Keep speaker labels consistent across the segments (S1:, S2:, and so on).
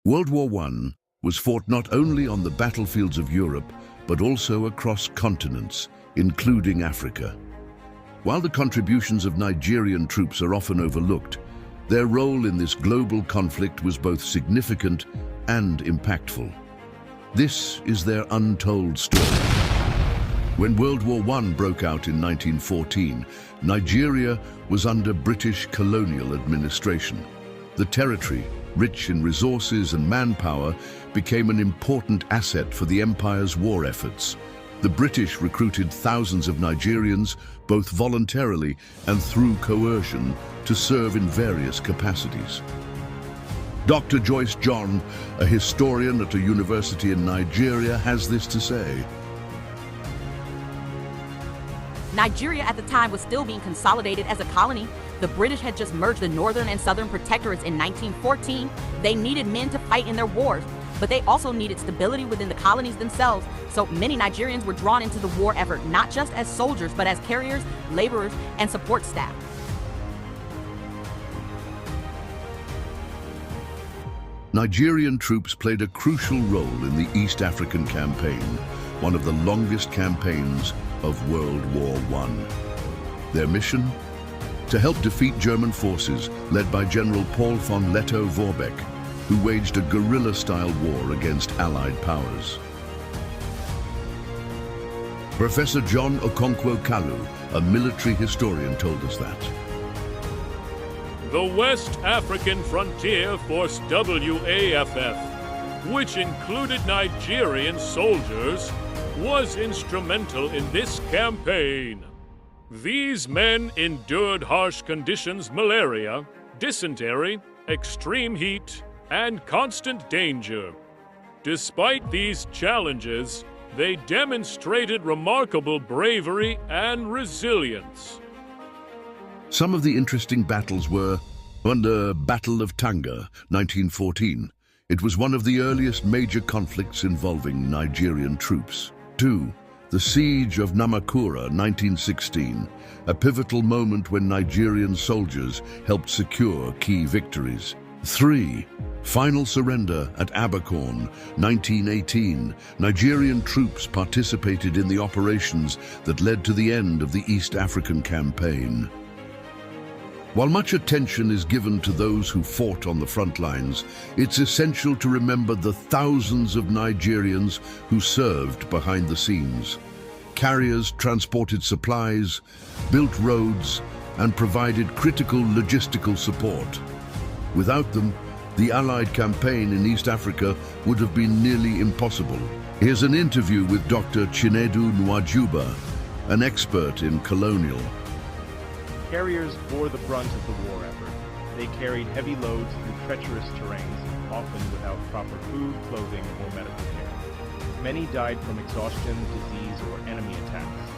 S1: World War I was fought not only on the battlefields of Europe, but also across continents, including Africa. While the contributions of Nigerian troops are often overlooked, their role in this global conflict was both significant and impactful. This is their untold story. When World War I broke out in 1914, Nigeria was under British colonial administration. The territory, rich in resources and manpower, became an important asset for the empire's war efforts. The British recruited thousands of Nigerians, both voluntarily and through coercion, to serve in various capacities. Dr. Joyce John, a historian at a university in Nigeria, has this to say.
S2: Nigeria at the time was still being consolidated as a colony. The British had just merged the northern and southern protectorates in 1914. They needed men to fight in their wars, but they also needed stability within the colonies themselves. So many Nigerians were drawn into the war effort, not just as soldiers, but as carriers, laborers, and support staff.
S1: Nigerian troops played a crucial role in the East African Campaign, one of the longest campaigns of World War I. Their mission? To help defeat German forces led by General Paul von Lettow-Vorbeck, who waged a guerrilla-style war against Allied powers. Professor John Okonkwo-Kalu, a military historian, told us that.
S3: The West African Frontier Force WAFF, which included Nigerian soldiers, was instrumental in this campaign. These men endured harsh conditions: malaria, dysentery, extreme heat, and constant danger. Despite these challenges, they demonstrated remarkable bravery and resilience.
S1: Some of the interesting battles were the Battle of Tanga, 1914. It was one of the earliest major conflicts involving Nigerian troops. 2. The Siege of Namakura, 1916, a pivotal moment when Nigerian soldiers helped secure key victories. 3. Final surrender at Abercorn, 1918. Nigerian troops participated in the operations that led to the end of the East African Campaign. While much attention is given to those who fought on the front lines, it's essential to remember the thousands of Nigerians who served behind the scenes. Carriers transported supplies, built roads, and provided critical logistical support. Without them, the Allied campaign in East Africa would have been nearly impossible. Here's an interview with Dr. Chinedu Nwajuba, an expert in colonial.
S4: Carriers bore the brunt of the war effort. They carried heavy loads through treacherous terrains, often without proper food, clothing, or medical care. Many died from exhaustion, disease, or enemy attacks.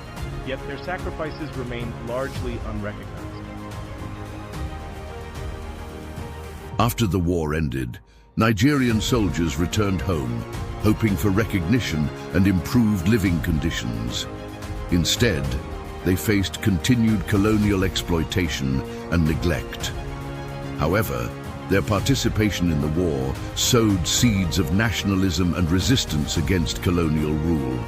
S4: Yet their sacrifices remained largely unrecognized.
S1: After the war ended, Nigerian soldiers returned home, hoping for recognition and improved living conditions. Instead, they faced continued colonial exploitation and neglect. However, their participation in the war sowed seeds of nationalism and resistance against colonial rule.